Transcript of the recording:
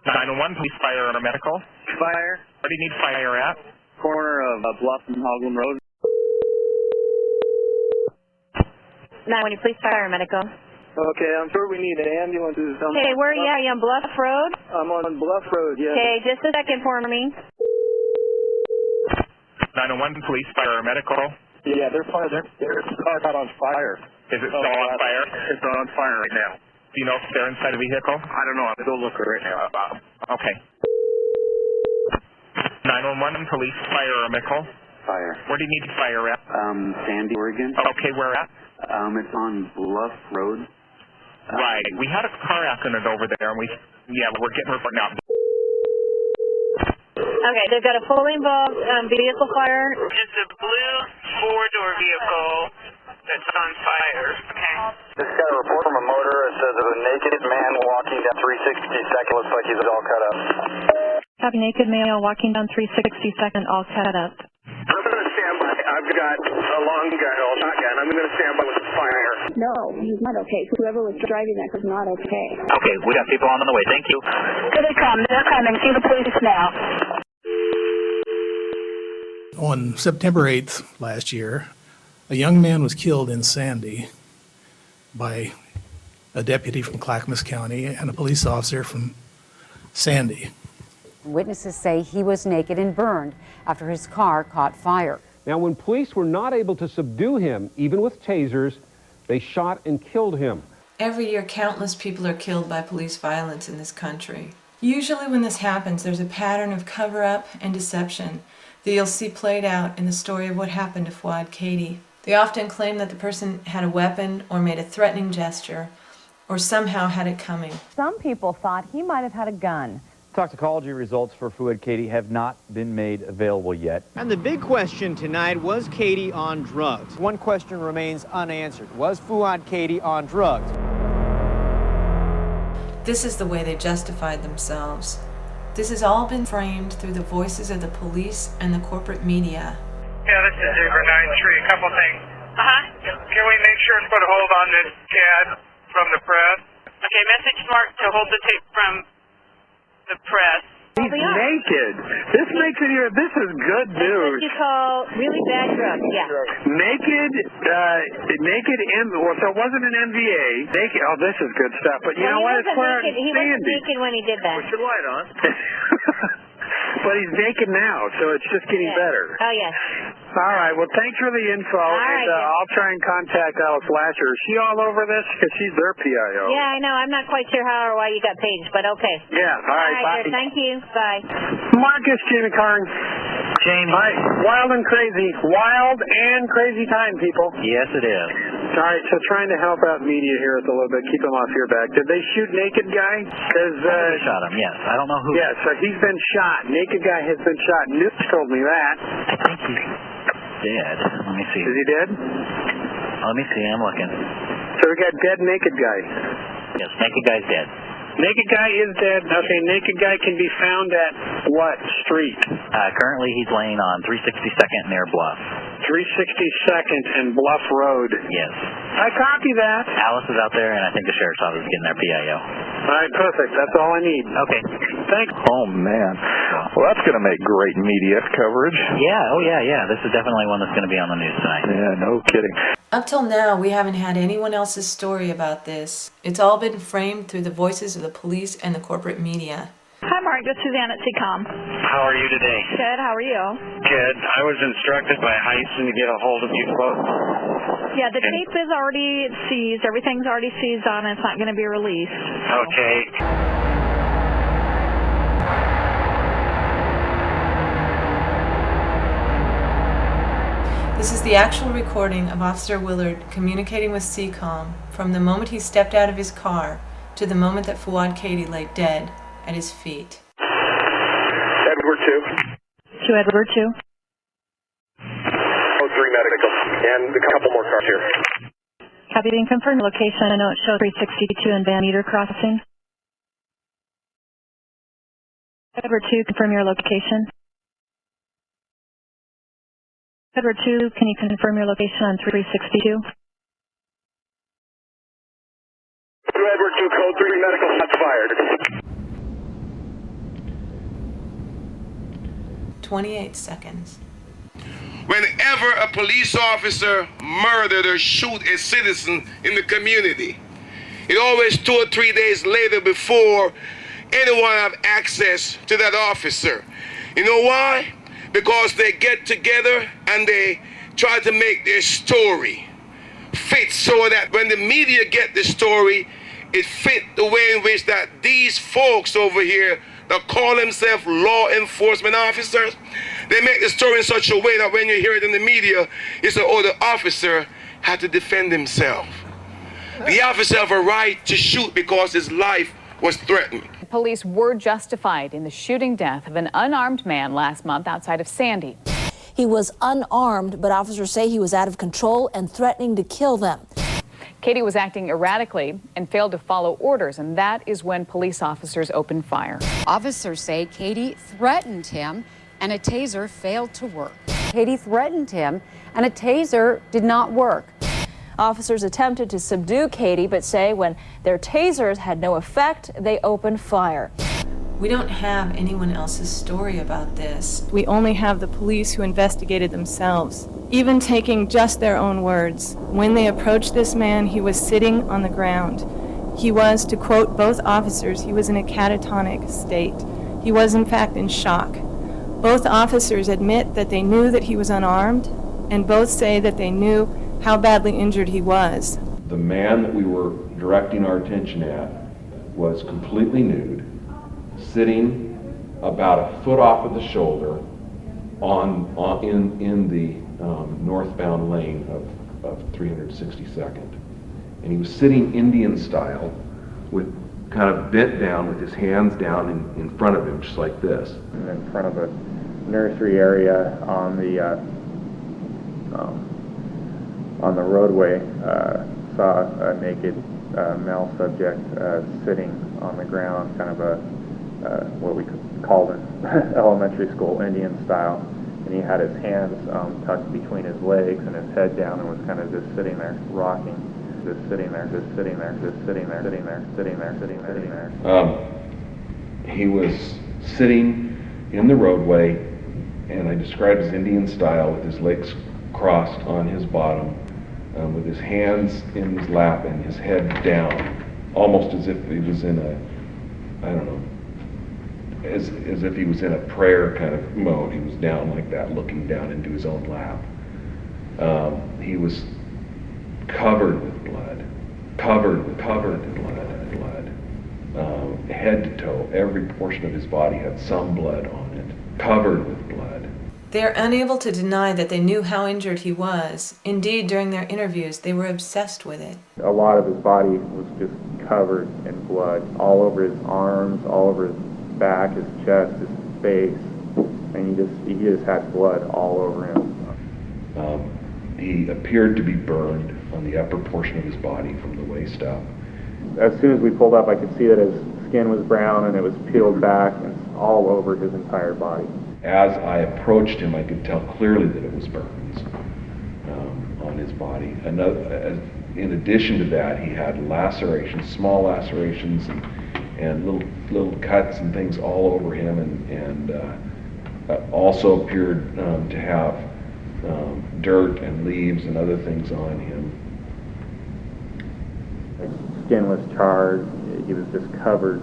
911, police, fire, or medical? Fire. Where do you need fire at? Corner of Bluff and Hogland Road. 911, police, fire, or medical? Okay, I'm sure we need ambulances. Okay, where are you at? You on Bluff Road? I'm on Bluff Road, yeah. Okay, just a second for me. 911, police, fire, or medical? Yeah, they're fire. Their car's out on fire. Is it still on fire? It's on fire right now. Do you know if they're inside the vehicle? I don't know. I'm going to go look right now. Okay. 911, police, fire, or medical? Fire. Where do you need fire at? Sandy, Oregon. Okay, where at? It's on Bluff Road. Right. We had a car accident over there, and we're getting report now. Okay, they've got a fully involved vehicle fire. It's a blue four-door vehicle that's on fire. Okay. Just got a report from a motor. It says of a naked man walking down 362nd. Looks like he's all cut up. Have a naked male walking down 362nd, all cut up. I'm going to stand by. I've got a long gun, a shotgun. I'm going to stand by with the fire. No, he's not okay. Whoever was driving that was not okay. Okay, we got people on the way. Thank you. Here they come. They're coming. See the police now. On September 8th last year, a young man was killed in Sandy by a deputy from Clackamas County and a police officer from Sandy. Witnesses say he was naked and burned after his car caught fire. Now, when police were not able to subdue him, even with tasers, they shot and killed him. Every year, countless people are killed by police violence in this country. Usually when this happens, there's a pattern of cover-up and deception that you'll see played out in the story of what happened to Fouad Kaady. They often claim that the person had a weapon or made a threatening gesture or somehow had it coming. Some people thought he might have had a gun. Toxicology results for Fouad Kaady have not been made available yet. And the big question tonight, was Kaady on drugs? One question remains unanswered. Was Fouad Kaady on drugs? This is the way they justified themselves. This has all been framed through the voices of the police and the corporate media. Yeah, this is Uber 93. A couple things. Can we make sure to put a hold on this CAD from the press? Okay, message Mark to hold the tape from the press. He's naked. This makes it here. This is good news. That's what you call really bad drugs, yeah. Naked, so it wasn't an MVA. Naked, oh, this is good stuff. But you know what? It's where he wasn't naked when he did that. Put your light on. But he's naked now, so it's just getting better. Oh, yes. All right. Well, thanks for the info. Right, I'll try and contact Alice Lasher. Is she all over this? Because she's their PIO. Yeah, I know. I'm not quite sure how or why you got paged, but okay. Yeah. All right. Bye. Sir, thank you. Bye. Marcus, Jamie Carn. Jamie. All right. Wild and crazy. Wild and crazy time, people. Yes, it is. All right. So trying to help out media here a little bit, keep them off your back. Did they shoot naked guy? Because they shot him. Yes. I don't know who. Yeah. So he's been shot. Naked guy has been shot. Newt told me that. I think he's dead. Let me see. Is he dead? Let me see. I'm looking. So we got dead naked guy. Yes, naked guy's dead. Naked guy is dead. Okay, naked guy can be found at what street? Currently he's laying on 362nd near Bluff. 362nd and Bluff Road. Yes. I copy that. Alice is out there, and I think the sheriff's office is getting their PIO. All right, perfect. That's all I need. Okay. Thanks. Oh, man. Well, that's going to make great media coverage. Yeah, oh yeah. This is definitely one that's going to be on the news tonight. Yeah, no kidding. Up till now, we haven't had anyone else's story about this. It's all been framed through the voices of the police and the corporate media. Hi, Mark. This is Suzanne at CCOM. How are you today? Good. How are you? Good. I was instructed by Heisen to get a hold of you folks. Yeah, the tape is already seized. Everything's already seized on it. It's not going to be released. Okay. This is the actual recording of Officer Willard communicating with CCOM from the moment he stepped out of his car to the moment that Fouad Kaady lay dead at his feet. Edward 2. To Edward 2. 03 medical. And a couple more cars here. Copy, being confirmed location. I know it shows 362 and Van Meter crossing. Edward 2, confirm your location. Edward 2, can you confirm your location on 362? Edward 2, code 3, medical shots fired. 28 seconds. Whenever a police officer murdered or shoot a citizen in the community, it always 2 or 3 days later before anyone have access to that officer. You know why? Because they get together and they try to make their story fit so that when the media get the story, it fit the way in which that these folks over here that call themselves law enforcement officers, they make the story in such a way that when you hear it in the media, you say, oh, the officer had to defend himself. The officer have a right to shoot because his life was threatened. Police were justified in the shooting death of an unarmed man last month outside of Sandy. He was unarmed, but officers say he was out of control and threatening to kill them. Kaady was acting erratically and failed to follow orders, and that is when police officers opened fire. Officers say Kaady threatened him and a taser failed to work. Kaady threatened him and a taser did not work. Officers attempted to subdue Kaady, but say when their tasers had no effect, they opened fire. We don't have anyone else's story about this. We only have the police who investigated themselves. Even taking just their own words, when they approached this man, he was sitting on the ground. He was, to quote both officers, he was in a catatonic state. He was in fact in shock. Both officers admit that they knew that he was unarmed, and both say that they knew how badly injured he was. The man that we were directing our attention at was completely nude, sitting about a foot off of the shoulder in the northbound lane of 362nd. And he was sitting Indian style with kind of bent down with his hands down in front of him, just like this. In front of a nursery area on the roadway, saw a naked male subject sitting on the ground, kind of what we called in elementary school Indian style, and he had his hands tucked between his legs and his head down and was kind of just sitting there, rocking, just sitting there, just sitting there, just sitting there, sitting there, sitting there, sitting there, sitting there. He was sitting in the roadway, and I described his Indian style with his legs crossed on his bottom, with his hands in his lap and his head down, almost as if he was in a, I don't know, as if he was in a prayer kind of mode. He was down like that, looking down into his own lap. He was covered with blood, covered with blood. Head to toe, every portion of his body had some blood on it, covered with blood. They are unable to deny that they knew how injured he was. Indeed, during their interviews, they were obsessed with it. A lot of his body was just covered in blood, all over his arms, all over his back, his chest, his face, and he just had blood all over him. He appeared to be burned on the upper portion of his body from the waist up. As soon as we pulled up, I could see that his skin was brown and it was peeled back and all over his entire body. As I approached him, I could tell clearly that it was burns on his body. In addition to that, he had lacerations, small lacerations, and little cuts and things all over him, and also appeared to have dirt and leaves and other things on him. His skin was charred. He was just covered